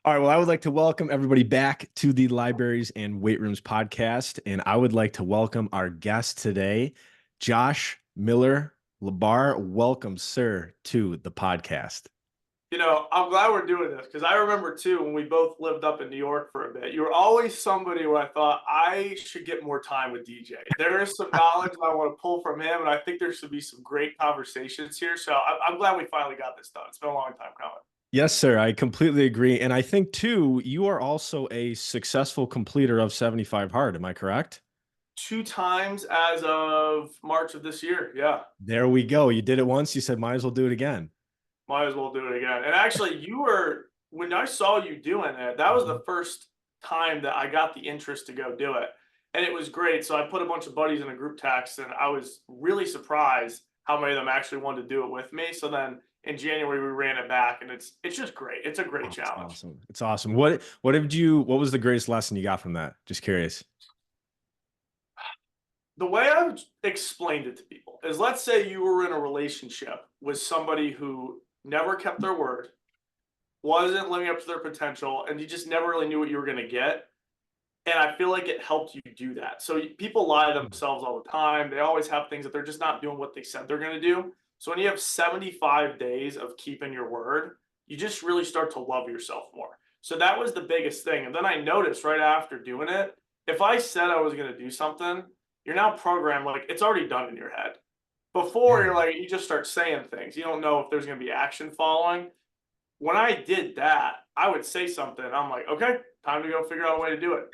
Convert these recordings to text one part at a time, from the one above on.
All right. Well, I would like to welcome everybody back to the Libraries and Weight Rooms podcast. And I would like to welcome our guest today, Josh Miller-LaBar. Welcome, sir, to the podcast. I'm glad we're doing this because I remember too when we both lived up in New York for a bit. You were always somebody where I thought I should get more time with DJ. There is some knowledge I want to pull from him, and I think there should be some great conversations here. So I'm glad we finally got this done. It's been a long time coming. Yes, sir. I completely agree. And I think, too, you are also a successful completer of 75 hard. Am I correct? Two times as of March of this year. Yeah, There we go. You did it once. You said, might as well do it again. might as well do it again. And actually, when I saw you doing it, that was the Mhm. first time that I got the interest to go do it. And it was great. So I put a bunch of buddies in a group text, and I was really surprised how many of them actually wanted to do it with me. So then in January we ran it back, and it's just great. It's a great Oh, it's challenge. awesome. It's awesome. What was the greatest lesson you got from that? Just curious. The way I've explained it to people is, let's say you were in a relationship with somebody who never kept their word, wasn't living up to their potential, and you just never really knew what you were going to get. And I feel like it helped you do that. So people lie to themselves all the time. They always have things that they're just not doing what they said they're going to do. So when you have 75 days of keeping your word, you just really start to love yourself more. So that was the biggest thing. And then I noticed right after doing it, if I said I was going to do something, you're now programmed like it's already done in your head. Before, Yeah. you're like, you just start saying things. You don't know if there's going to be action following. When I did that, I would say something. I'm like, okay, time to go figure out a way to do it.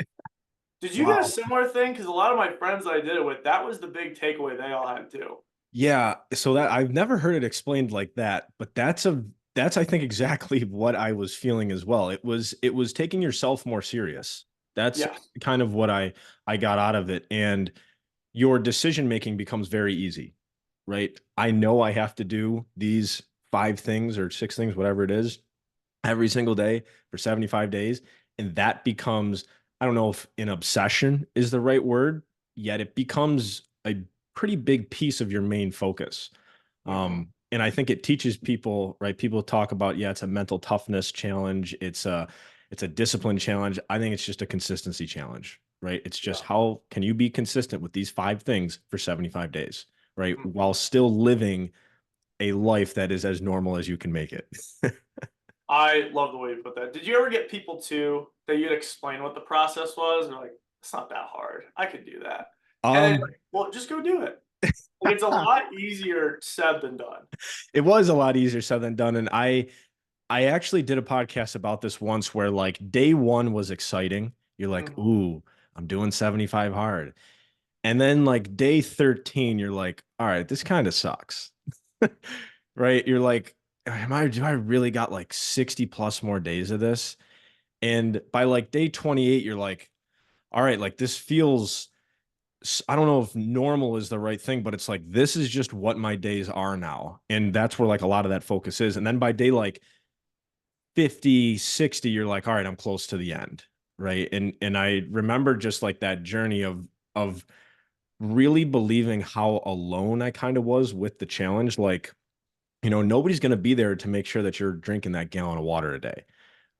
Did you get a Wow. similar thing? Because a lot of my friends that I did it with, that was the big takeaway they all had too. Yeah, so that I've never heard it explained like that, but that's I think exactly what I was feeling as well. It was taking yourself more serious. That's Yes. kind of what I got out of it. And your decision making becomes very easy, right? I know I have to do these five things or six things, whatever it is, every single day for 75 days. And that becomes, I don't know if an obsession is the right word, yet it becomes a pretty big piece of your main focus. Hmm. And I think it teaches people, right? People talk about, yeah, it's a mental toughness challenge. It's a discipline challenge. I think it's just a consistency challenge, right? It's just Yeah. how can you be consistent with these five things for 75 days, right? Mhm. While still living a life that is as normal as you can make it. I love the way you put that. Did you ever get people too that you'd explain what the process was? They're like, it's not that hard. I could do that. And then, Um, well, just go do it. Like, it's a lot easier said than done. it was a lot easier said than done. And I actually did a podcast about this once where like day one was exciting. You're like, Mhm. ooh, I'm doing 75 hard. And then like day 13, you're like, all right, this kind of sucks. Right? You're like, do I really got like 60 plus more days of this? And by like day 28, you're like, all right, like this feels, I don't know if normal is the right thing, but it's like, this is just what my days are now. And that's where like a lot of that focus is. And then by day like 50, 60, you're like, all right, I'm close to the end. Right. And I remember just like that journey of really believing how alone I kind of was with the challenge. Like, nobody's going to be there to make sure that you're drinking that gallon of water a day,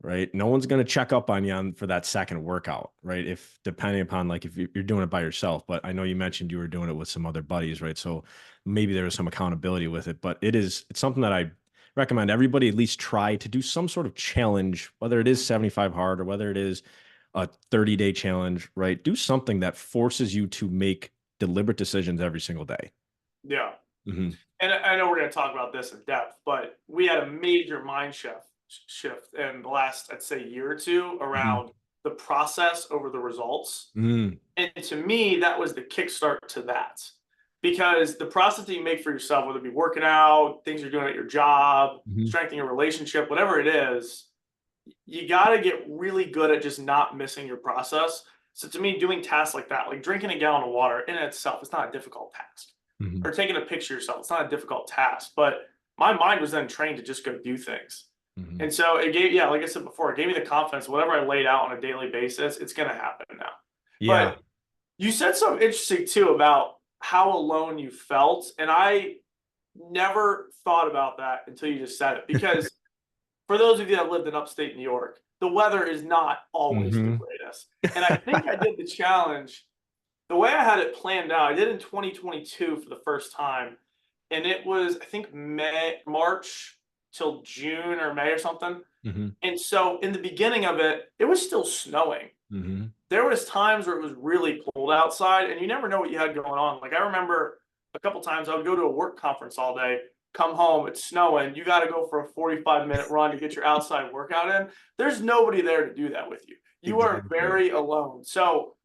right? No one's going to check up on you for that second workout, right? If depending upon like if you're doing it by yourself, but I know you mentioned you were doing it with some other buddies, right? So maybe there was some accountability with it, but it's something that I recommend everybody at least try to do some sort of challenge, whether it is 75 hard or whether it is a 30-day challenge, right? Do something that forces you to make deliberate decisions every single day. Yeah. Hmm. And I know we're going to talk about this in depth, but we had a major shift in the last, I'd say, year or two Hmm. around the process over the results. Hmm. And to me, that was the kickstart to that. Because the process that you make for yourself, whether it be working out, things you're doing at your job, Hmm. strengthening your relationship, whatever it is, you got to get really good at just not missing your process. So to me, doing tasks like that, like drinking a gallon of water in itself, is not a difficult task. Hmm. Or taking a picture of yourself, it's not a difficult task. But my mind was then trained to just go do things. Hmm. And so it gave, yeah, like I said before, it gave me the confidence, whatever I laid out on a daily basis, it's going to happen now. Yeah. But you said something interesting too about how alone you felt. And I never thought about that until you just said it. Because for those of you that lived in upstate New York, the weather is not always the Hmm. greatest. And I think I did the challenge the way I had it planned out. I did in 2022 for the first time, and it was I think March till June or May or something. Hmm. And so in the beginning of it, it was still snowing. Hmm. There was times where it was really cold outside, and you never know what you had going on. Like I remember a couple times I would go to a work conference all day, come home, it's snowing. You got to go for a 45-minute run to get your outside workout in. There's nobody there to do that with you. You are Exactly. very alone. So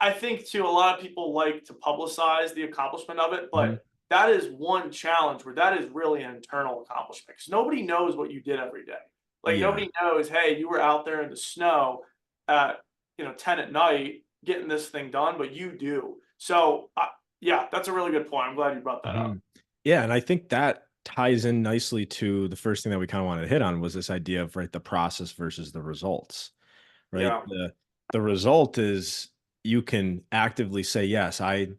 I think too, a lot of people like to publicize the accomplishment of it, Hmm. but that is one challenge where that is really an internal accomplishment because nobody knows what you did every day. Like Yeah. nobody knows, hey, you were out there in the snow at 10 at night getting this thing done, but you do. So yeah, that's a really good point. I'm glad you brought that Hmm. up. Yeah, and I think that ties in nicely to the first thing that we kind of wanted to hit on was this idea of right the process versus the results, right? Yeah, The result is you can actively say, yes, I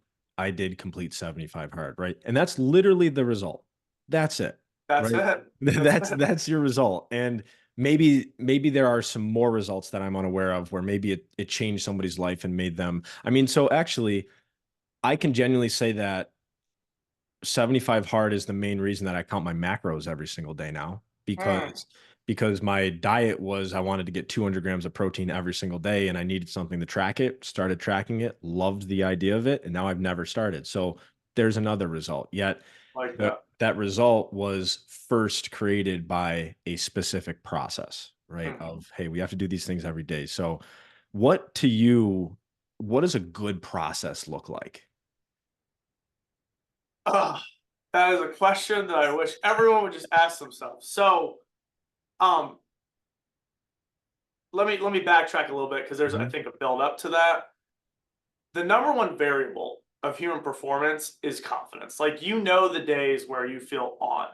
did complete 75 hard, right? And that's literally the result. That's it, that's right? it. That's That's it. that's your result. And maybe there are some more results that I'm unaware of where maybe it changed somebody's life and made them. I mean, so actually, I can genuinely say that 75 hard is the main reason that I count my macros every single day now Mm, because my diet was I wanted to get 200 grams of protein every single day and I needed something to track it. Started tracking it, loved the idea of it, and now I've never started. So there's another result. Yet like that. that result was first created by a specific process, right? Mhm. Of hey, we have to do these things every day. So what to you, what does a good process look like? Ugh, that is a question that I wish everyone would just ask themselves. So, um, let me backtrack a little bit because there's I Mhm. think a build up to that. The number one variable of human performance is confidence. Like the days where you feel on.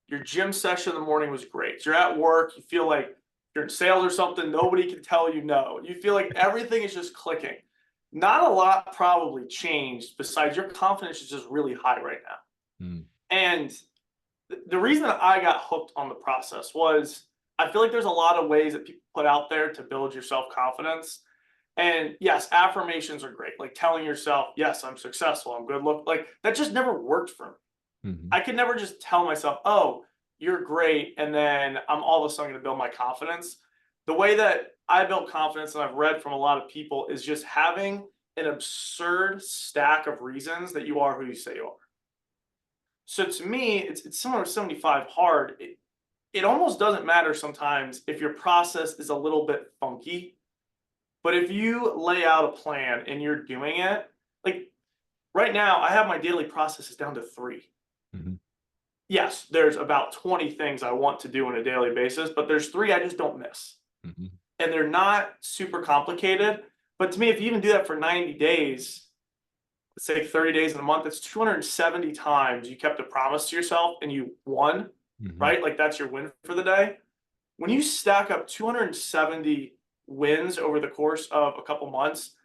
Your gym session in the morning was great. You're at work, you feel like you're in sales or something, nobody can tell you no. You feel like everything is just clicking. Not a lot probably changed besides your confidence is just really high right now. Mm. And the reason that I got hooked on the process was I feel like there's a lot of ways that people put out there to build your self confidence. And yes, affirmations are great. Like telling yourself, yes, I'm successful, I'm good look. Like that just never worked for me. Mhm. I could never just tell myself, oh, you're great. And then I'm all of a sudden going to build my confidence. The way that I built confidence and I've read from a lot of people is just having an absurd stack of reasons that you are who you say you are. So to me, it's similar to 75 hard. It almost doesn't matter sometimes if your process is a little bit funky, but if you lay out a plan and you're doing it, like right now, I have my daily processes down to three. Mhm. Yes, there's about 20 things I want to do on a daily basis, but there's three I just don't miss. Mhm. And they're not super complicated. But to me, if you even do that for 90 days, let's say 30 days in a month, that's 270 times you kept a promise to yourself and you won, Mhm. right? Like that's your win for the day. When you stack up 270 wins over the course of a couple months,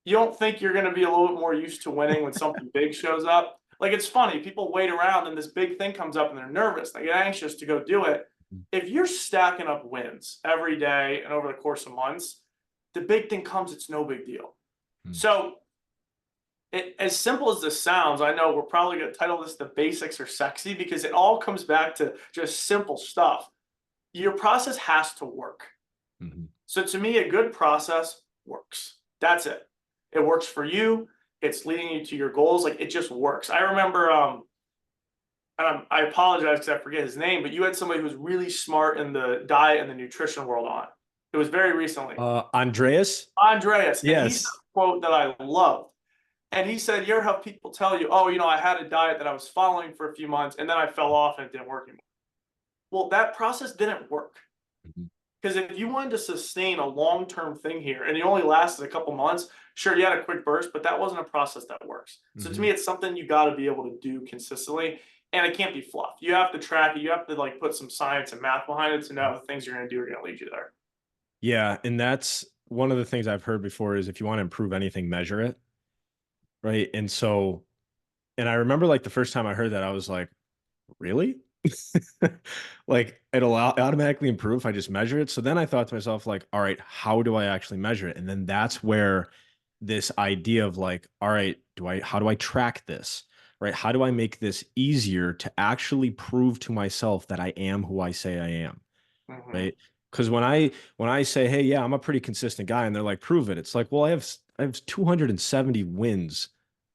you don't think you're going to be a little bit more used to winning when something big shows up? Like it's funny, people wait around and this big thing comes up and they're nervous, they get anxious to go do it. Mhm. If you're stacking up wins every day and over the course of months, the big thing comes, it's no big deal. Mhm. So as simple as this sounds, I know we're probably going to title this "The Basics Are Sexy" because it all comes back to just simple stuff. Your process has to work. Mhm. So to me, a good process works. That's it. It works for you. It's leading you to your goals. Like it just works. I remember, I apologize because I forget his name, but you had somebody who was really smart in the diet and the nutrition world on. It was very recently. Andreas? Andreas, and he said Yes. a quote that I loved. And he said, "You ever have people tell you, oh, I had a diet that I was following for a few months and then I fell off and it didn't work anymore." Well, that process didn't work. Mhm. Because if you wanted to sustain a long term thing here and it only lasted a couple months, sure, you had a quick burst, but that wasn't a process that works. So to Mhm. me, it's something you got to be able to do consistently. And it can't be fluff. You have to track it. You have to like put some science and math behind it to know the things you're going to do are going to lead you there. Yeah, and that's one of the things I've heard before is if you want to improve anything, measure it, right? And so, and I remember like the first time I heard that, I was like, really? Like it'll automatically improve if I just measure it. So then I thought to myself, like, all right, how do I actually measure it? And then that's where this idea of like, all right, how do I track this? Right? How do I make this easier to actually prove to myself that I am who I say I am? Hmm. Right? Because when I say, hey, yeah, I'm a pretty consistent guy, and they're like, prove it. It's like, well, I have 270 wins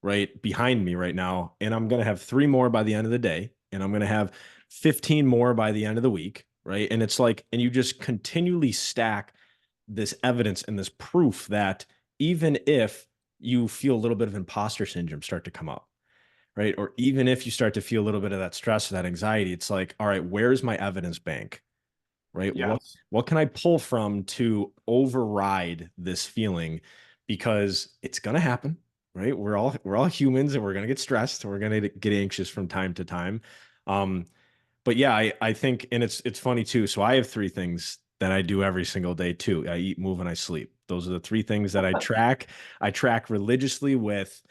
right behind me right now, and I'm gonna have three more by the end of the day, and I'm gonna have 15 more by the end of the week, right? And it's like, and you just continually stack this evidence and this proof that even if you feel a little bit of imposter syndrome start to come up, right? Or even if you start to feel a little bit of that stress or that anxiety, it's like, all right, where's my evidence bank? Right? What Yes. what can I pull from to override this feeling? Because it's gonna happen, right? We're all humans and we're gonna get stressed and we're gonna get anxious from time to time. Um, but yeah, I think, and it's funny too. So I have three things that I do every single day too. I eat, move, and I sleep. Those are the three things that I track. I track religiously with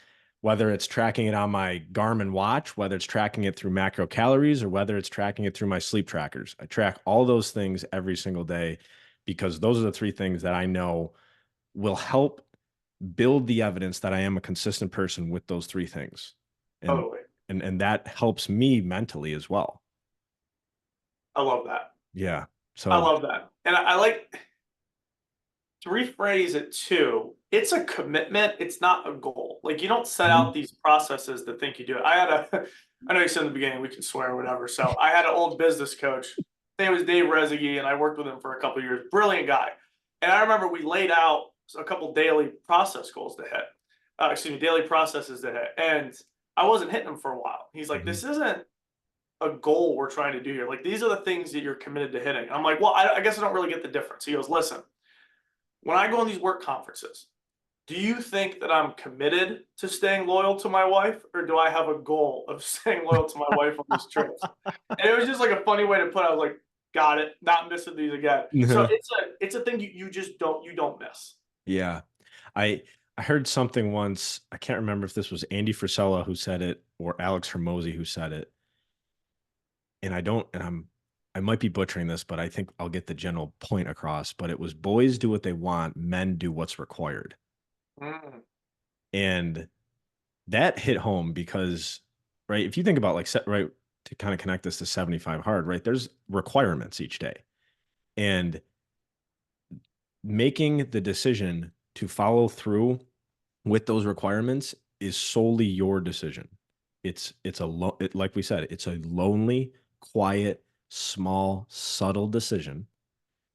whether it's tracking it on my Garmin watch, whether it's tracking it through macro calories, or whether it's tracking it through my sleep trackers. I track all those things every single day because those are the three things that I know will help build the evidence that I am a consistent person with those three things. And Totally. and that helps me mentally as well. I love that. Yeah. I So, love that. And I like to rephrase it too. It's a commitment. It's not a goal. Like you don't set out mhm, these processes to think you do it. I know you said in the beginning we can swear or whatever. So I had an old business coach. His name was Dave Rezegi, and I worked with him for a couple of years. Brilliant guy. And I remember we laid out a couple daily process goals to hit. Excuse me, daily processes to hit. And I wasn't hitting them for a while. He's like, mhm, this isn't a goal we're trying to do here. Like these are the things that you're committed to hitting. I'm like, well, I guess I don't really get the difference. He goes, listen, when I go on these work conferences, do you think that I'm committed to staying loyal to my wife, or do I have a goal of staying loyal to my wife on these trips? And it was just like a funny way to put it. I was like, got it, not missing these again. So mhm. it's a thing you just don't miss. Yeah. I I heard something once. I can't remember if this was Andy Frisella who said it or Alex Hermosi who said it. And I don't, and I might be butchering this, but I think I'll get the general point across. But it was boys do what they want, men do what's required. Mm, And that hit home because, right, if you think about like right, to kind of connect this to 75 hard, right, there's requirements each day. And making the decision to follow through with those requirements is solely your decision. Like we said, it's a lonely, quiet, small, subtle decision.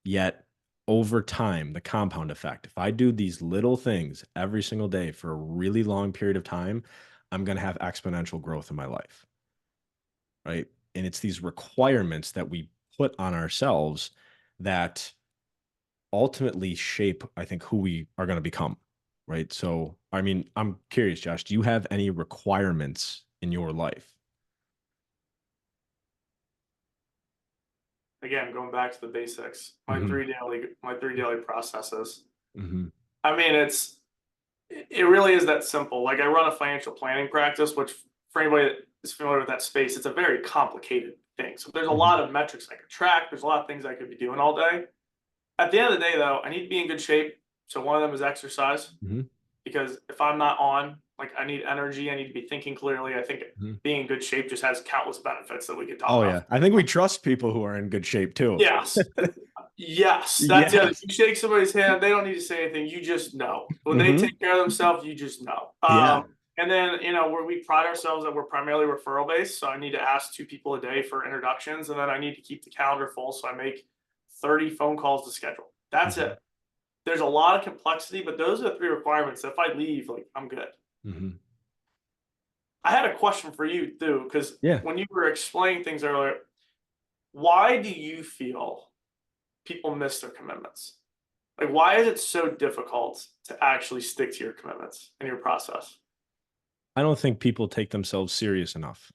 Yet over time, the compound effect. If I do these little things every single day for a really long period of time, I'm going to have exponential growth in my life, right? And it's these requirements that we put on ourselves that ultimately shape, I think, who we are going to become, right? So, I mean, I'm curious, Josh, do you have any requirements in your life? again, going back to the basics, Hmm. my three daily processes. Hmm. I mean, it really is that simple. Like I run a financial planning practice, which for anybody that is familiar with that space, it's a very complicated thing. So there's a Hmm. lot of metrics I could track. There's a lot of things I could be doing all day. At the end of the day, though, I need to be in good shape. So one of them is exercise Hmm. because if I'm not on, like I need energy, I need to be thinking clearly. I think Hmm. being in good shape just has countless benefits that we could talk Oh about. yeah, I think we trust people who are in good shape too. Yes. Yes, that's the other. Yes. You shake somebody's hand, they don't need to say anything. You just know when they Hmm. take care of themselves. You just know. Yeah. And then where we pride ourselves that we're primarily referral based, so I need to ask two people a day for introductions, and then I need to keep the calendar full, so I make 30 phone calls to schedule. That's Hmm. it. There's a lot of complexity, but those are the three requirements. If I leave, like I'm good. Hmm. I had a question for you too, because Yeah. when you were explaining things earlier, why do you feel people miss their commitments? Like, why is it so difficult to actually stick to your commitments and your process? I don't think people take themselves serious enough.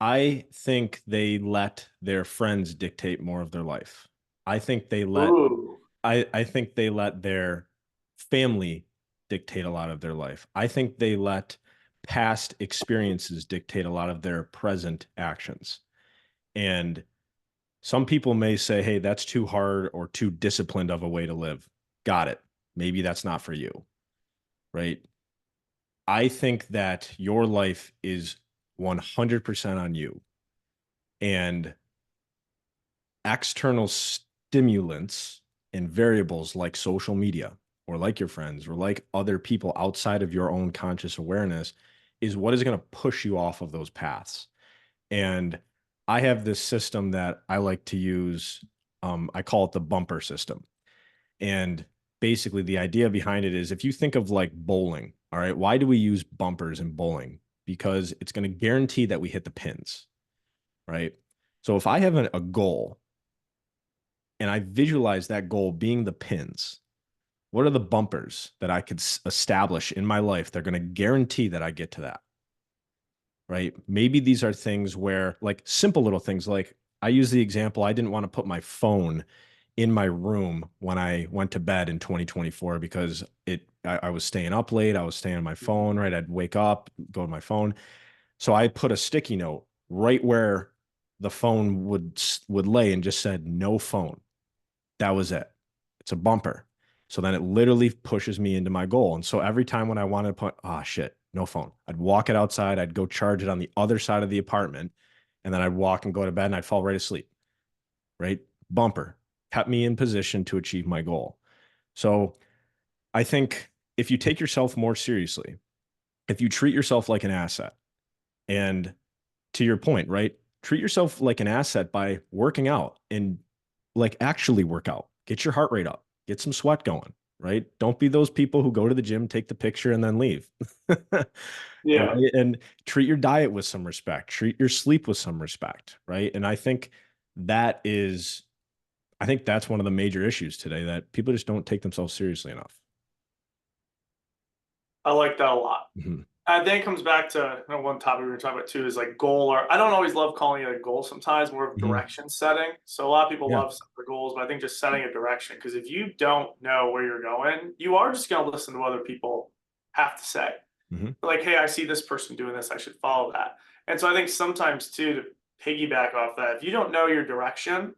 I think they let their friends dictate more of their life. I think they let Ooh, I think they let their family dictate a lot of their life. I think they let past experiences dictate a lot of their present actions. And some people may say, hey, that's too hard or too disciplined of a way to live. Got it. Maybe that's not for you, right? I think that your life is 100% on you. And external stimulants and variables like social media or like your friends or like other people outside of your own conscious awareness is what is going to push you off of those paths. And I have this system that I like to use. I call it the bumper system. And basically, the idea behind it is if you think of like bowling, all right, why do we use bumpers in bowling? Because it's going to guarantee that we hit the pins, right? So if I have a goal and I visualize that goal being the pins, what are the bumpers that I could establish in my life? They're going to guarantee that I get to that, right? Maybe these are things where, like, simple little things, like I use the example, I didn't want to put my phone in my room when I went to bed in 2024 because I was staying up late. I was staying on my phone, right? I'd wake up, go to my phone. So I put a sticky note right where the phone would lay and just said no phone. That was it. It's a bumper. So then it literally pushes me into my goal. And so every time when I wanted to put, shit, no phone, I'd walk it outside. I'd go charge it on the other side of the apartment. And then I'd walk and go to bed and I'd fall right asleep. Right? Bumper kept me in position to achieve my goal. So I think if you take yourself more seriously, if you treat yourself like an asset, and to your point, right? Treat yourself like an asset by working out and like actually work out. Get your heart rate up. Get some sweat going, right? Don't be those people who go to the gym, take the picture, and then leave. Yeah. Right? And treat your diet with some respect. Treat your sleep with some respect, right? And that is, I think that's one of the major issues today that people just don't take themselves seriously enough. I like that a lot. Mhm. And then it comes back to one topic we were talking about too is like goal, or I don't always love calling it a goal sometimes, more of Mhm. direction setting. So a lot of people Yeah. love the goals, but I think just setting a direction, because if you don't know where you're going, you are just going to listen to what other people have to say. Mhm. Like, hey, I see this person doing this, I should follow that. And so I think sometimes too, to piggyback off that, if you don't know your direction,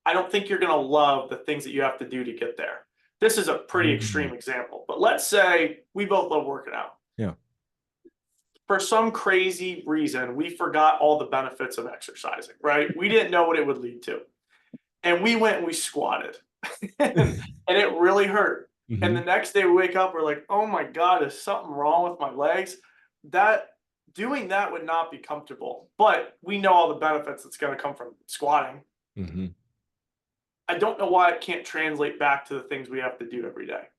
I don't think you're going to love the things that you have to do to get there. This is a pretty Mhm. extreme example, but let's say we both love working out. Yeah. For some crazy reason, we forgot all the benefits of exercising, right? We didn't know what it would lead to. And we went and we squatted and it really hurt. And the Mhm. next day we wake up, we're like, oh my God, is something wrong with my legs? That doing that would not be comfortable, but we know all the benefits that's going to come from squatting. Mhm. I don't know why it can't translate back to the things we have to do every day.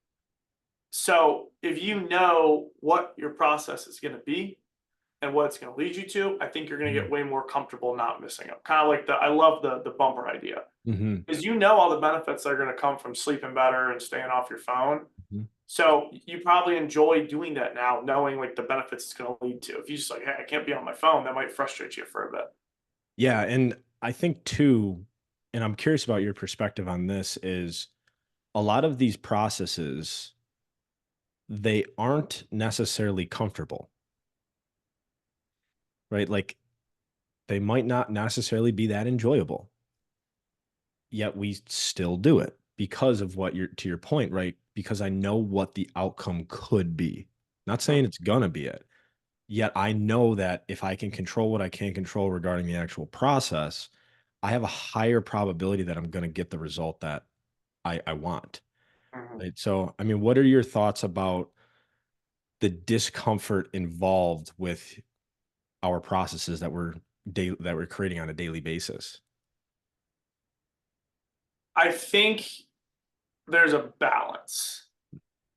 So if you know what your process is going to be and what it's going to lead you to, I think you're going to get Mhm. way more comfortable not missing it. Kind of like I love the bumper idea, Mhm. because you know all the benefits that are going to come from sleeping better and staying off your phone. Mhm. So you probably enjoy doing that now, knowing like the benefits it's going to lead to. If you just like, hey, I can't be on my phone, that might frustrate you for a bit. Yeah, and I think too, and I'm curious about your perspective on this, is a lot of these processes, they aren't necessarily comfortable, right? Like they might not necessarily be that enjoyable, yet we still do it because of what you're to your point, right? Because I know what the outcome could be. Not saying it's gonna be it. Yet I know that if I can control what I can control regarding the actual process, I have a higher probability that I'm going to get the result that I want. Mhm. Right. So, I mean, what are your thoughts about the discomfort involved with our processes that we're creating on a daily basis? I think there's a balance,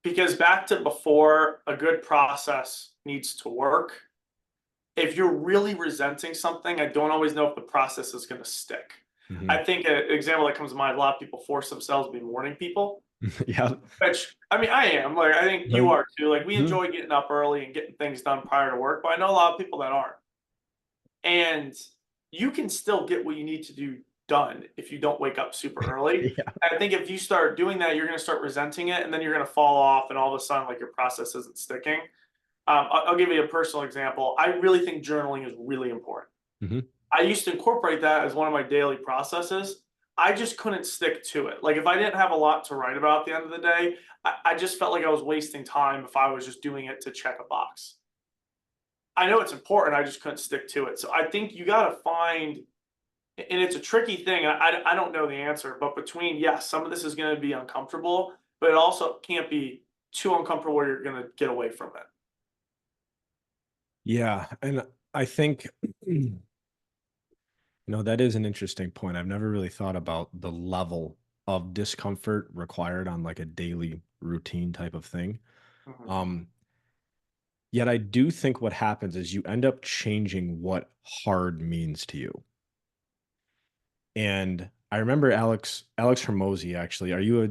because back to before, a good process needs to work. If you're really resenting something, I don't always know if the process is going to stick. Mhm. I think an example that comes to mind, a lot of people force themselves to be morning people, Yeah. which I mean, I am. Like, I think you Mhm. are too. Like, we Mhm. enjoy getting up early and getting things done prior to work, but I know a lot of people that aren't. And you can still get what you need to do done if you don't wake up super early. Yeah. I think if you start doing that, you're going to start resenting it, and then you're going to fall off, and all of a sudden, like, your process isn't sticking. I'll give you a personal example. I really think journaling is really important. Hmm. I used to incorporate that as one of my daily processes. I just couldn't stick to it. Like if I didn't have a lot to write about at the end of the day, I just felt like I was wasting time if I was just doing it to check a box. I know it's important. I just couldn't stick to it. So I think you got to find, and it's a tricky thing. And I don't know the answer, but between, yes, some of this is going to be uncomfortable, but it also can't be too uncomfortable where you're going to get away from it. Yeah. And I think, that is an interesting point. I've never really thought about the level of discomfort required on like a daily routine type of thing. Mhm. Um, Yet I do think what happens is you end up changing what hard means to you. And I remember Alex Hermosi actually. Are you a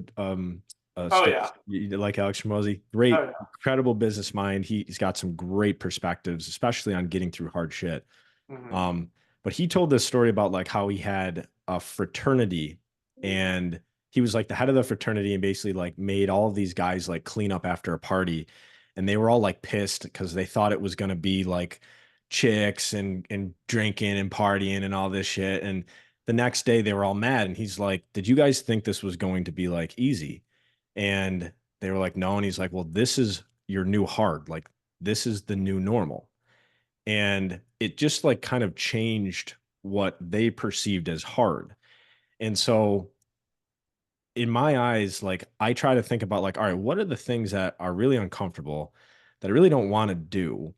Oh, stick yeah. you like Alex Hermosi? Oh, Great, yeah. incredible business mind. He's got some great perspectives, especially on getting through hard shit. Hmm. Um, but he told this story about like how he had a fraternity and he was like the head of the fraternity and basically like made all of these guys like clean up after a party. And they were all like pissed because they thought it was gonna be like chicks and drinking and partying and all this shit. And the next day they were all mad. And he's like, did you guys think this was going to be like easy? And they were like, no. And he's like, well, this is your new hard. Like, this is the new normal. And it just like kind of changed what they perceived as hard. And so in my eyes, like I try to think about like, all right, what are the things that are really uncomfortable that I really don't want to do?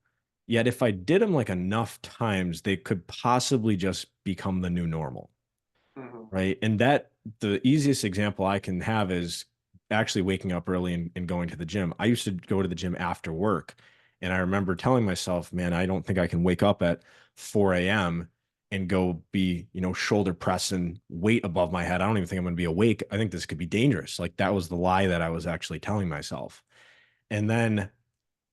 Yet if I did them like enough times, they could possibly just become the new normal. Hmm. Right. And that the easiest example I can have is actually waking up early and going to the gym. I used to go to the gym after work. And I remember telling myself, man, I don't think I can wake up at 4 a.m. and go be, shoulder pressing weight above my head. I don't even think I'm going to be awake. I think this could be dangerous. Like that was the lie that I was actually telling myself. And then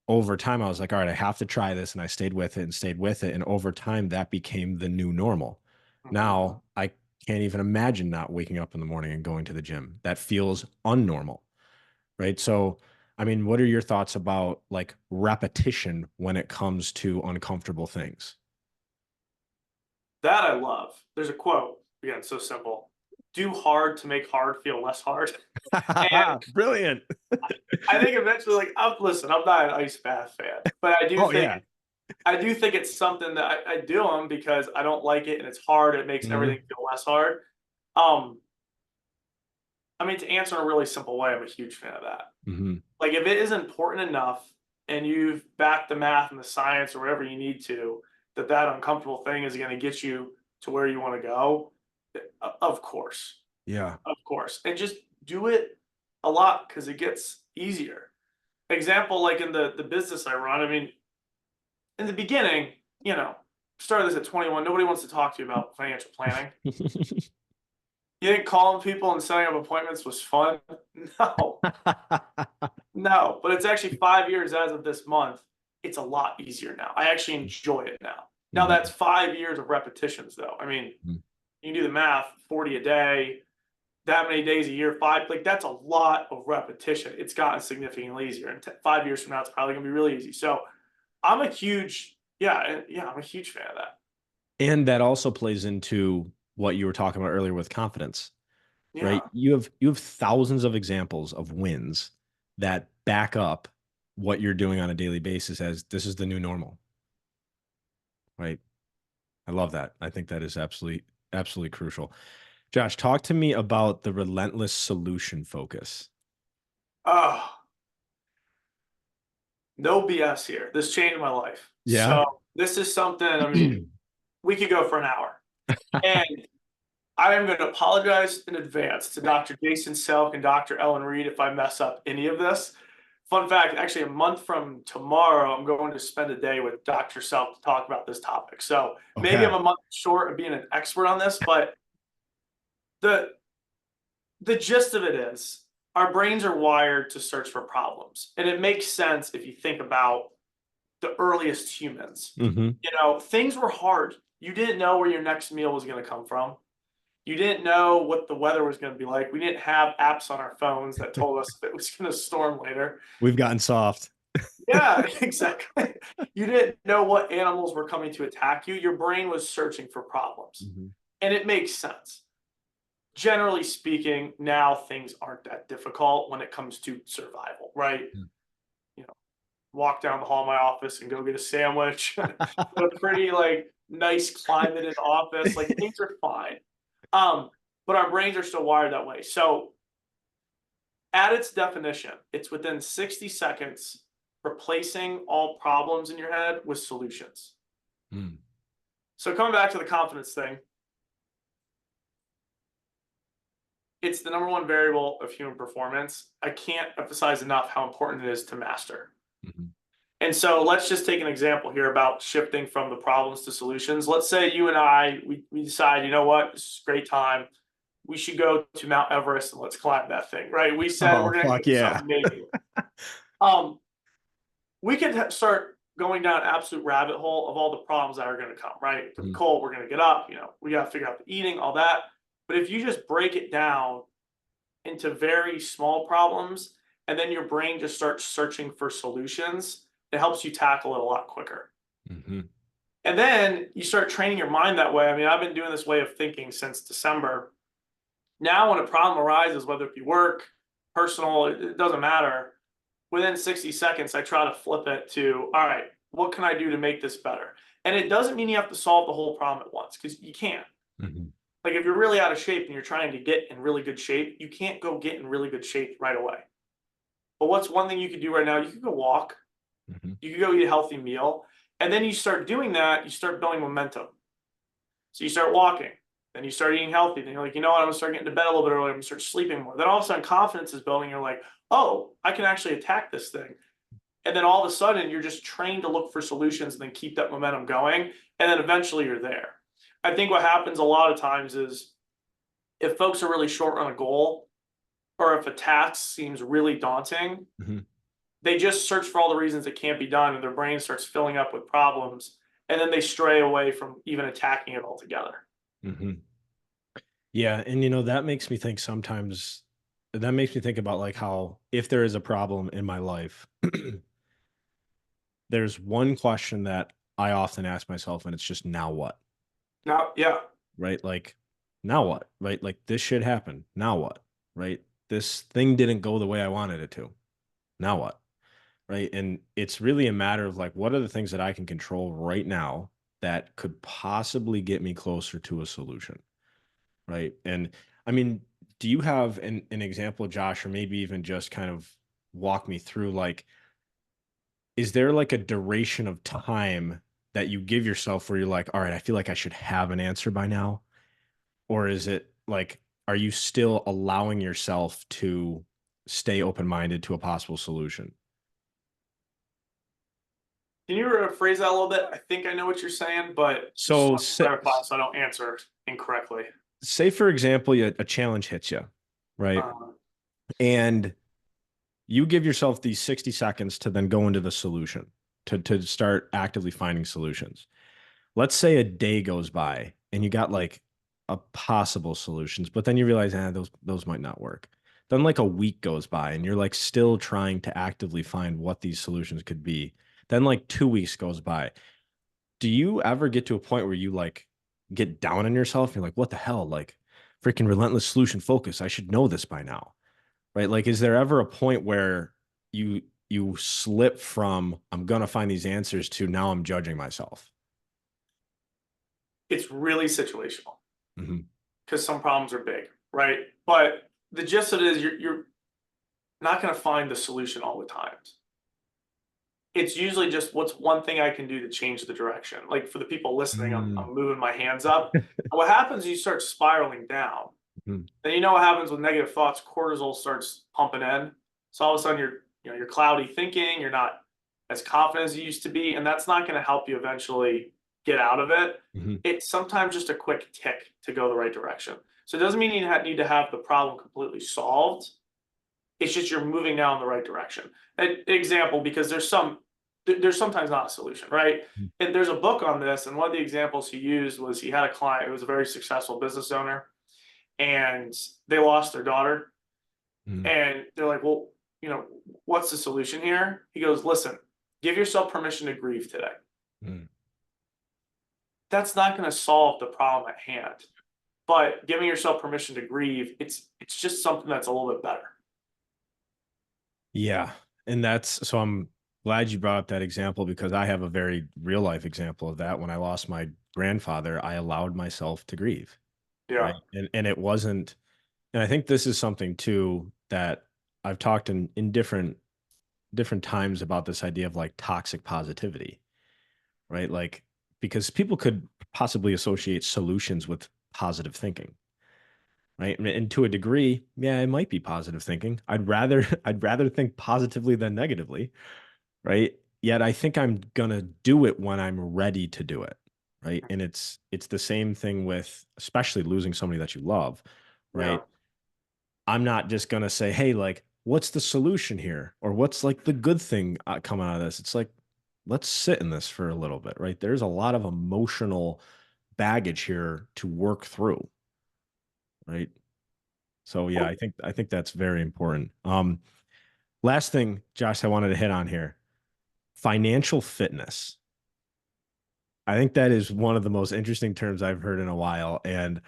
over time, I was like, all right, I have to try this. And I stayed with it and stayed with it. And over time, that became the new normal. Hmm. Now I can't even imagine not waking up in the morning and going to the gym. That feels unnormal. Right. So, I mean, what are your thoughts about like repetition when it comes to uncomfortable things? That I love. There's a quote. Again, so simple. Do hard to make hard feel less hard. And Brilliant. I think eventually, like, listen, I'm not an ice bath fan, but Oh, yeah. I do think it's something that I do them because I don't like it and it's hard. It makes everything Hmm. feel less hard. Um, I mean, to answer in a really simple way, I'm a huge fan of that. Hmm. Like, if it is important enough and you've backed the math and the science or whatever you need to, that that uncomfortable thing is going to get you to where you want to go, of course, Yeah. of course, and just do it a lot because it gets easier. Example, like in the business I run. I mean, in the beginning, you know, started this at 21. Nobody wants to talk to you about financial planning. You think calling people and setting up appointments was fun? No, no. But it's actually 5 years as of this month. It's a lot easier now. I actually enjoy it now. Now Mhm. that's 5 years of repetitions, though. I mean, you can do the math: 40 a day, that many days a year, five. Like that's a lot of repetition. It's gotten significantly easier, and 5 years from now, it's probably gonna be really easy. So I'm a huge, yeah, I'm a huge fan of that. And that also plays into what you were talking about earlier with confidence, right? Yeah. You have thousands of examples of wins that back up what you're doing on a daily basis as this is the new normal, right? I love that. I think that is absolutely crucial. Josh, talk to me about the relentless solution focus. Oh, no BS here. This changed my life. Yeah. So this is something, I mean, we could go for an hour. And I am going to apologize in advance to Dr. Jason Selk and Dr. Ellen Reed if I mess up any of this. Fun fact, actually, a month from tomorrow, I'm going to spend a day with Dr. Selk to talk about this topic. So maybe I'm Okay. a month short of being an expert on this, but the the gist of it is our brains are wired to search for problems. And it makes sense if you think about the earliest humans. Hmm. You know, things were hard. You didn't know where your next meal was going to come from. You didn't know what the weather was going to be like. We didn't have apps on our phones that told us if it was going to storm later. We've gotten soft. Yeah, exactly. You didn't know what animals were coming to attack you. Your brain was searching for problems. Mhm. And it makes sense. Generally speaking, now things aren't that difficult when it comes to survival, right? You know, walk down the hall of my office and go get a sandwich. A pretty like nice climate in the office. Like things are fine. Um, but our brains are still wired that way. So at its definition, it's within 60 seconds replacing all problems in your head with solutions. Mm. So coming back to the confidence thing, it's the number one variable of human performance. I can't emphasize enough how important it is to master. Mhm. And so let's just take an example here about shifting from the problems to solutions. Let's say you and I, we decide, you know what, this is a great time. We should go to Mount Everest and let's climb that thing, right? We said Oh, we're going to fuck do yeah. something amazing. Um, we can start going down an absolute rabbit hole of all the problems that are going to come, right? It's Mhm. cold, we're going to get up, we got to figure out the eating, all that. But if you just break it down into very small problems and then your brain just starts searching for solutions, it helps you tackle it a lot quicker. Mhm. And then you start training your mind that way. I mean, I've been doing this way of thinking since December. Now, when a problem arises, whether it be work, personal, it doesn't matter. Within 60 seconds, I try to flip it to, all right, what can I do to make this better? And it doesn't mean you have to solve the whole problem at once because you can't. Mhm. Like if you're really out of shape and you're trying to get in really good shape, you can't go get in really good shape right away. But what's one thing you could do right now? You could go walk, Mhm. you could go eat a healthy meal, and then you start doing that, you start building momentum. So you start walking, then you start eating healthy. Then you're like, you know what? I'm gonna start getting to bed a little bit earlier. I'm gonna start sleeping more. Then all of a sudden, confidence is building. You're like, oh, I can actually attack this thing. And then all of a sudden, you're just trained to look for solutions and then keep that momentum going. And then eventually, you're there. I think what happens a lot of times is if folks are really short on a goal, or if a task seems really daunting, Mhm. they just search for all the reasons it can't be done, and their brain starts filling up with problems, and then they stray away from even attacking it altogether. Mhm. Yeah, and that makes me think sometimes that makes me think about like how if there is a problem in my life, there's one question that I often ask myself and it's just now what? Now, yeah, Right? Like now what? Right? Like this shit happened. Now what? Right? This thing didn't go the way I wanted it to. Now what? Right? And it's really a matter of like what are the things that I can control right now that could possibly get me closer to a solution? Right. And I mean, do you have an example, Josh, or maybe even just kind of walk me through like, is there like a duration of time that you give yourself where you're like, all right, I feel like I should have an answer by now? Or is it like, are you still allowing yourself to stay open minded to a possible solution? can you rephrase that a little bit? I think I know what you're saying, but just So, want to clarify so I don't answer incorrectly. say for example, a challenge hits you, right? Uh, And you give yourself these 60 seconds to then go into the solution, to start actively finding solutions. Let's say a day goes by and you got like a possible solutions, but then you realize, those might not work. Then like a week goes by and you're like still trying to actively find what these solutions could be. Then like 2 weeks goes by. Do you ever get to a point where you like get down on yourself? You're like, what the hell? Like freaking relentless solution focus. I should know this by now. Right? Like, is there ever a point where you slip from I'm gonna find these answers to now I'm judging myself? it's really situational Mhm. because some problems are big, right? But the gist of it is you're not going to find the solution all the times. It's usually just what's one thing I can do to change the direction. Like for the people listening, Mm. I'm moving my hands up. And what happens is you start spiraling down. Mhm. Then you know what happens with negative thoughts, cortisol starts pumping in. So all of a sudden you're cloudy thinking, you're not as confident as you used to be, and that's not going to help you eventually get out of it. Mhm. It's sometimes just a quick tick to go the right direction. So it doesn't mean you need to have the problem completely solved. It's just you're moving now in the right direction. An example, because there's sometimes not a solution, right? Mhm. And there's a book on this, and one of the examples he used was he had a client who was a very successful business owner, and they lost their daughter, Mhm. and they're like, well, what's the solution here? He goes, listen, give yourself permission to grieve today. Mm. That's not going to solve the problem at hand. But giving yourself permission to grieve, it's just something that's a little bit better. Yeah. And that's so I'm glad you brought up that example because I have a very real life example of that. When I lost my grandfather, I allowed myself to grieve. Yeah. Right. And it wasn't, and I think this is something too that I've talked in different times about this idea of like toxic positivity, right? Like because people could possibly associate solutions with positive thinking, right? And to a degree, yeah, it might be positive thinking. I'd rather think positively than negatively, right? Yet I think I'm gonna do it when I'm ready to do it, right? And it's the same thing with especially losing somebody that you love, Yeah. right? I'm not just gonna say, hey, like, what's the solution here, or what's like the good thing coming out of this? It's like, let's sit in this for a little bit, right? There's a lot of emotional baggage here to work through, right? So yeah, I think that's very important. Last thing, Josh, I wanted to hit on here: financial fitness. I think that is one of the most interesting terms I've heard in a while, and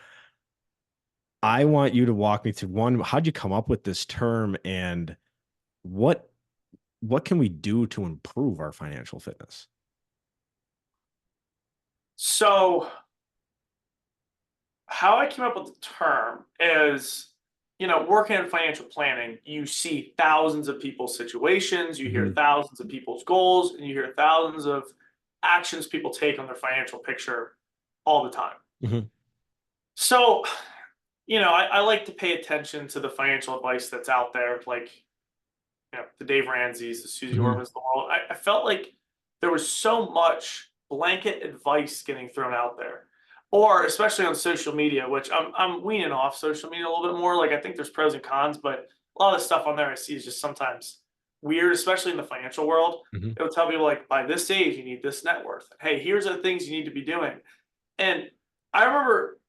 I want you to walk me through one. How'd you come up with this term, and what what can we do to improve our financial fitness? So how I came up with the term is, working in financial planning, you see thousands of people's situations, you hear Hmm. thousands of people's goals, and you hear thousands of actions people take on their financial picture all the time. Hmm. So, I like to pay attention to the financial advice that's out there, like, the Dave Ramsey's, the Susie Hmm. Orman's, the world. I felt like there was so much blanket advice getting thrown out there, or especially on social media, which I'm weaning off social media a little bit more. Like I think there's pros and cons, but a lot of the stuff on there I see is just sometimes weird, especially in the financial world. Hmm. It'll tell people like by this age you need this net worth. Hey, here's the things you need to be doing. And I remember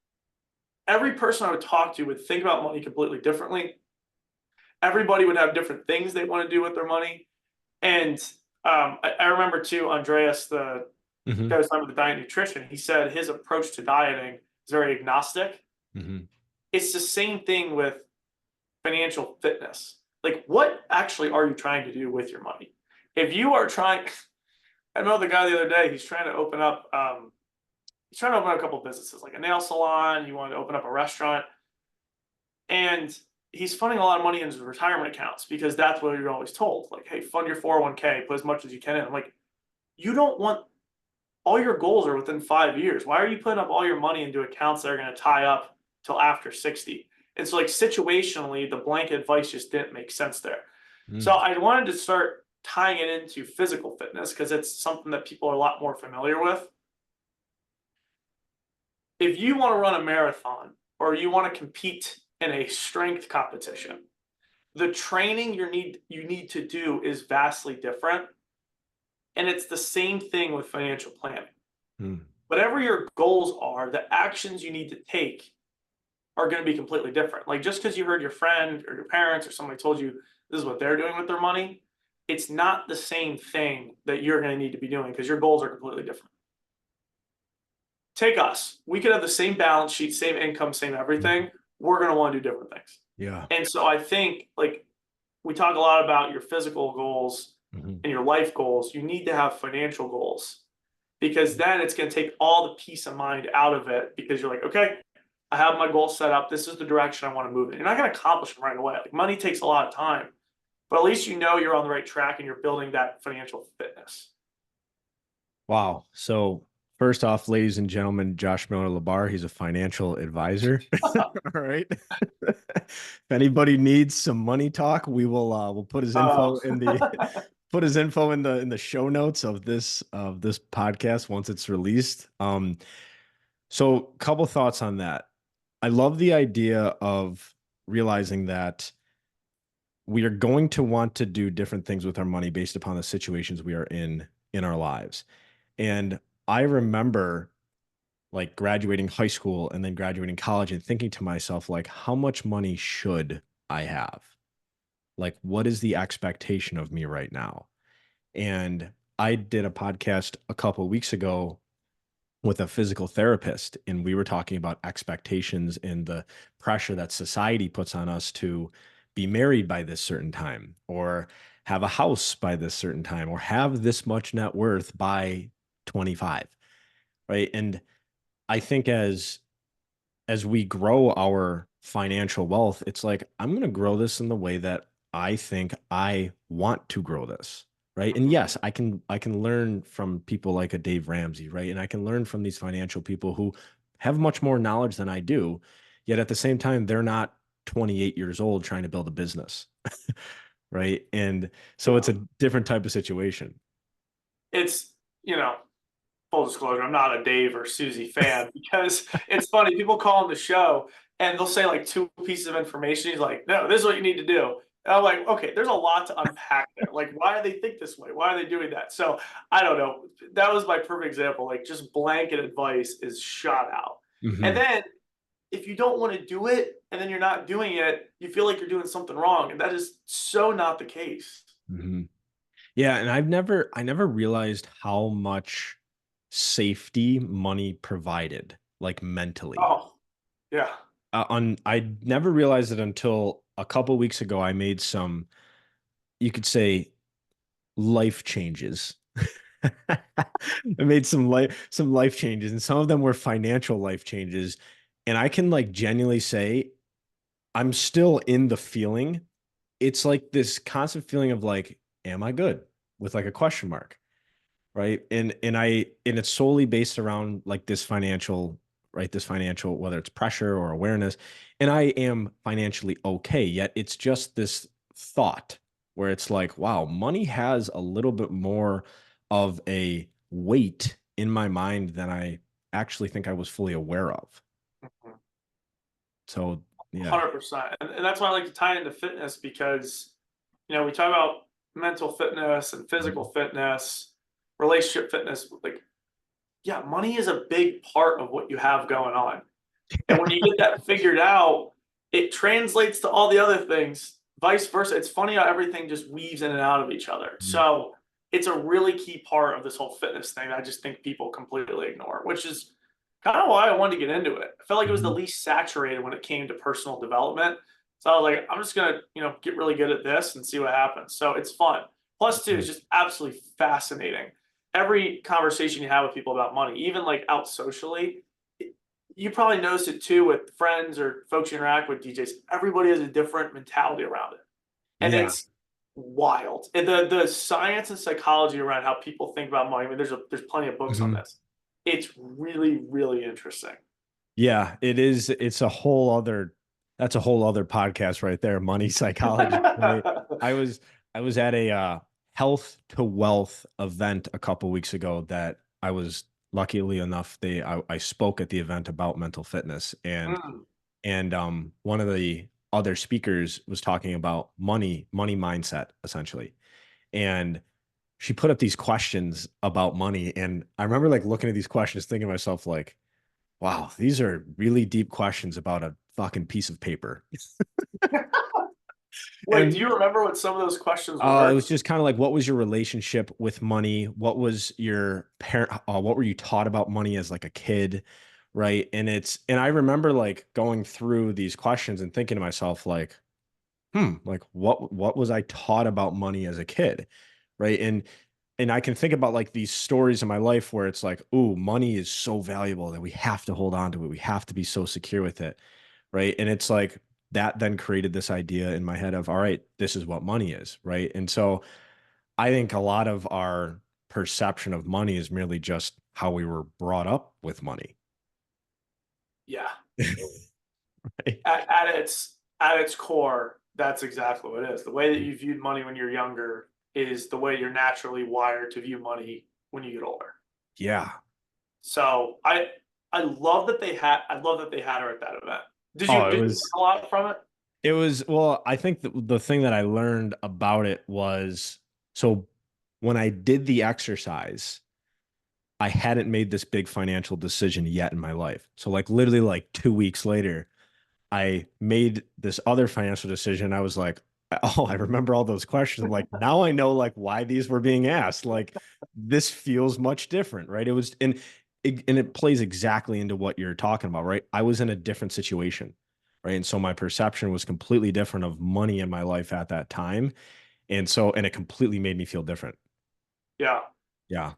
every person I would talk to would think about money completely differently. Everybody would have different things they want to do with their money. And I remember too, Andreas, the Hmm. guy who's talking about the diet nutrition, he said his approach to dieting is very agnostic. Hmm. It's the same thing with financial fitness. Like, what actually are you trying to do with your money? If you are trying, I know the guy the other day, he's trying to open up a couple of businesses, like a nail salon. He wanted to open up a restaurant, and he's funding a lot of money in his retirement accounts because that's what you're always told. Like, hey, fund your 401k, put as much as you can in. I'm like, you don't want all your goals are within 5 years. Why are you putting up all your money into accounts that are going to tie up till after 60? And so, like, situationally, the blanket advice just didn't make sense there. So, Mm. I wanted to start tying it into physical fitness because it's something that people are a lot more familiar with. If you want to run a marathon or you want to compete in a strength competition, the training you need to do is vastly different. And it's the same thing with financial planning. Mm. Whatever your goals are, the actions you need to take are going to be completely different. Like just because you heard your friend or your parents or somebody told you this is what they're doing with their money, it's not the same thing that you're going to need to be doing because your goals are completely different. Take us. We could have the same balance sheet, same income, same everything. We're going to want to do different things. Yeah. And so I think like we talk a lot about your physical goals Hmm. and your life goals. You need to have financial goals because then it's going to take all the peace of mind out of it because you're like, okay, I have my goal set up. This is the direction I want to move in. You're not going to accomplish them right away. Like money takes a lot of time, but at least you know you're on the right track and you're building that financial fitness. Wow. So first off, ladies and gentlemen, Josh Miller-LaBar, he's a financial advisor. All right. If anybody needs some money talk, we'll put his Uh, info in the put his info in the show notes of this podcast once it's released. So couple thoughts on that. I love the idea of realizing that we are going to want to do different things with our money based upon the situations we are in our lives. And I remember like graduating high school and then graduating college and thinking to myself, like, how much money should I have? Like, what is the expectation of me right now? And I did a podcast a couple of weeks ago with a physical therapist, and we were talking about expectations and the pressure that society puts on us to be married by this certain time, or have a house by this certain time, or have this much net worth by 25, right? And I think as we grow our financial wealth, it's like, I'm going to grow this in the way that I think I want to grow this. Right. And Mhm. yes, I can learn from people like a Dave Ramsey, right? And I can learn from these financial people who have much more knowledge than I do. Yet at the same time, they're not 28 years old trying to build a business. Right. And so it's Yeah. a different type of situation. It's, you know, full disclosure, I'm not a Dave or Susie fan because it's funny. People call on the show and they'll say like two pieces of information. He's like, no, this is what you need to do. And I'm like, okay, there's a lot to unpack there. Like, why do they think this way? Why are they doing that? So I don't know. That was my perfect example. Like, just blanket advice is shot out. And Hmm. then if you don't want to do it and then you're not doing it, you feel like you're doing something wrong. And that is so not the case. Hmm. Yeah, and I never realized how much safety money provided, like mentally. Oh, yeah. I never realized it until a couple weeks ago. I made some, you could say, life changes. I made some life changes, and some of them were financial life changes. And I can like genuinely say I'm still in the feeling. It's like this constant feeling of like, am I good? With like a question mark. Right. And it's solely based around like this financial, right? This financial, whether it's pressure or awareness. And I am financially okay, yet it's just this thought where it's like, wow, money has a little bit more of a weight in my mind than I actually think I was fully aware of. So yeah. 100%. And that's why I like to tie into fitness because, we talk about mental fitness and physical Mhm. fitness, relationship fitness. Like, yeah, money is a big part of what you have going on. And when you get that figured out, it translates to all the other things, vice versa. It's funny how everything just weaves in and out of each other. Mhm. So it's a really key part of this whole fitness thing. I just think people completely ignore, which is kind of why I wanted to get into it. I felt like it was the Mhm. least saturated when it came to personal development. So I was like, I'm just gonna, get really good at this and see what happens. So it's fun. Plus, too, it's Mhm. just absolutely fascinating. Every conversation you have with people about money, even like out socially, you probably notice it too with friends or folks you interact with DJs. Everybody has a different mentality around it, and Yeah. it's wild. And the science and psychology around how people think about money. I mean, there's plenty of books on Mhm. this. It's really really interesting. Yeah, it is. It's a whole other, that's a whole other podcast right there, money psychology, right? I was I was at a health to wealth event a couple weeks ago that I was luckily enough I spoke at the event about mental fitness, Mm, and one of the other speakers was talking about money mindset essentially. And she put up these questions about money, and I remember like looking at these questions thinking to myself like, wow, these are really deep questions about a fucking piece of paper. Wait, do And you remember what some of those questions it were? was just kind of like, what was your relationship with money? What was your parent? What were you taught about money as like a kid? Right. And I remember like going through these questions and thinking to myself, like, like what was I taught about money as a kid? Right. And I can think about like these stories in my life where it's like, ooh, money is so valuable that we have to hold on to it. We have to be so secure with it. Right. And it's like that then created this idea in my head of, all right, this is what money is. Right. And so I think a lot of our perception of money is merely just how we were brought up with money. Yeah, Right. at its core, that's exactly what it is. The way that you viewed money when you're younger is the way you're naturally wired to view money when you get older. Yeah. So I love that they had her at that event. Did you Oh, did you learn a lot from it? it was, well, I think the thing that I learned about it was, so when I did the exercise, I hadn't made this big financial decision yet in my life. So like literally like 2 weeks later, I made this other financial decision. I was like, Oh, I remember all those questions. I'm like, now I know like why these were being asked. Like this feels much different, right? It was, and it plays exactly into what you're talking about, right? I was in a different situation, right? And so my perception was completely different of money in my life at that time. And it completely made me feel different. Yeah. Yeah.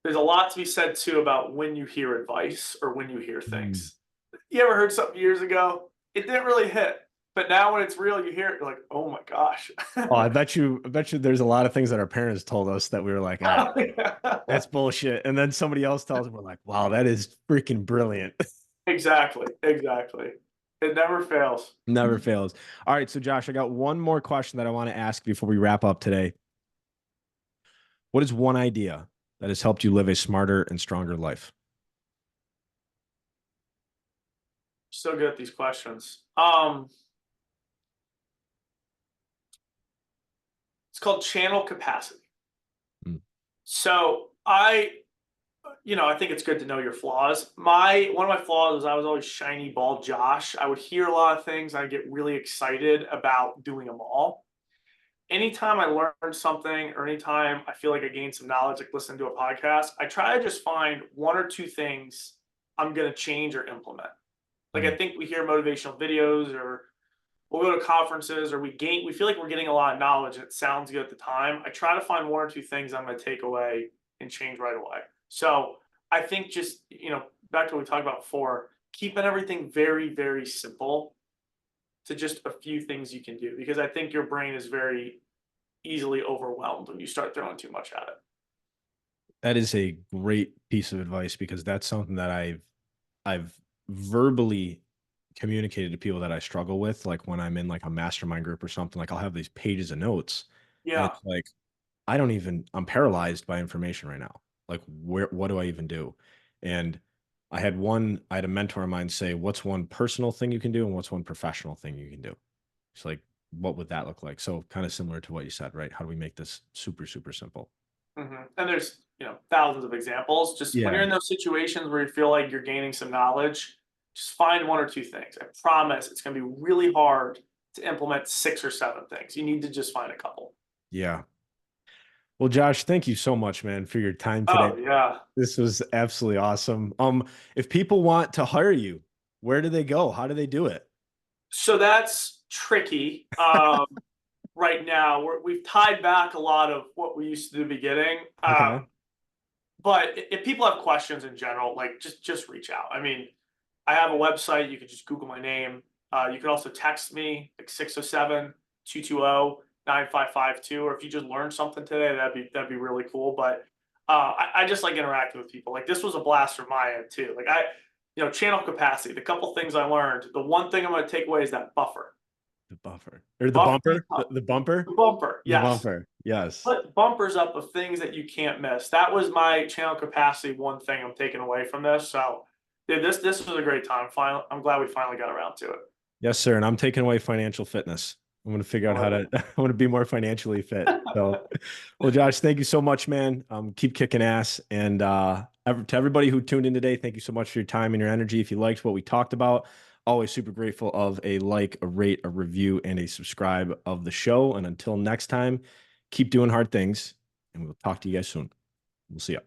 There's a lot to be said too about when you hear advice or when you hear Mm. things. You ever heard something years ago? It didn't really hit. But now when it's real, you hear it, you're like, oh my gosh. Oh, I bet you there's a lot of things that our parents told us that we were like, ah, that's bullshit. And then somebody else tells us, we're like, wow, that is freaking brilliant. Exactly. Exactly. It never fails. Never fails. All right. So, Josh, I got one more question that I want to ask before we wrap up today. What is one idea that has helped you live a smarter and stronger life? So good at these questions. It's called channel capacity. Mm. So I think it's good to know your flaws. One of my flaws is I was always shiny ball Josh. I would hear a lot of things. I get really excited about doing them all. Anytime I learn something or anytime I feel like I gain some knowledge, like listening to a podcast, I try to just find one or two things I'm going to change or implement. Like I Mm. think we hear motivational videos or we'll go to conferences or we feel like we're getting a lot of knowledge and it sounds good at the time. I try to find one or two things I'm going to take away and change right away. So I think just, back to what we talked about before, keeping everything very, very simple to just a few things you can do because I think your brain is very easily overwhelmed when you start throwing too much at it. That is a great piece of advice because that's something that I've verbally communicated to people that I struggle with. Like when I'm in like a mastermind group or something, like I'll have these pages of notes and Yeah. it's like, I'm paralyzed by information right now. Like what do I even do? And I had a mentor of mine say, what's one personal thing you can do and what's one professional thing you can do? It's like, what would that look like? So kind of similar to what you said, right? How do we make this super, super simple? And there's, thousands of examples. Just when Yeah. you're in those situations where you feel like you're gaining some knowledge, just find one or two things. I promise it's going to be really hard to implement six or seven things. You need to just find a couple. Yeah. Well, Josh, thank you so much, man, for your time today. Oh, yeah. This was absolutely awesome. If people want to hire you, where do they go? How do they do it? So that's tricky. Right now, we've tied back a lot of what we used to do at the beginning. Okay. But if people have questions in general, like just reach out. I mean, I have a website. You can just Google my name. You can also text me like 607-220-9552. Or if you just learned something today, that'd be really cool. But I just like interacting with people. Like this was a blast from my end too. Like channel capacity. The couple things I learned. The one thing I'm going to take away is that buffer. The buffer or the Buffer these bumper? up. The bumper? The bumper. The Yes. bumper. Yes. Put bumpers up of things that you can't miss. That was my channel capacity. One thing I'm taking away from this. So, yeah, this was a great time. I'm glad we finally got around to it. Yes, sir. And I'm taking away financial fitness. I'm going to figure I out how like to, I want to be more financially fit. So, it. well, Josh, thank you so much, man. Keep kicking ass. And to everybody who tuned in today, thank you so much for your time and your energy. If you liked what we talked about, always super grateful of a like, a rate, a review, and a subscribe of the show. And until next time, keep doing hard things, and we'll talk to you guys soon. We'll see you.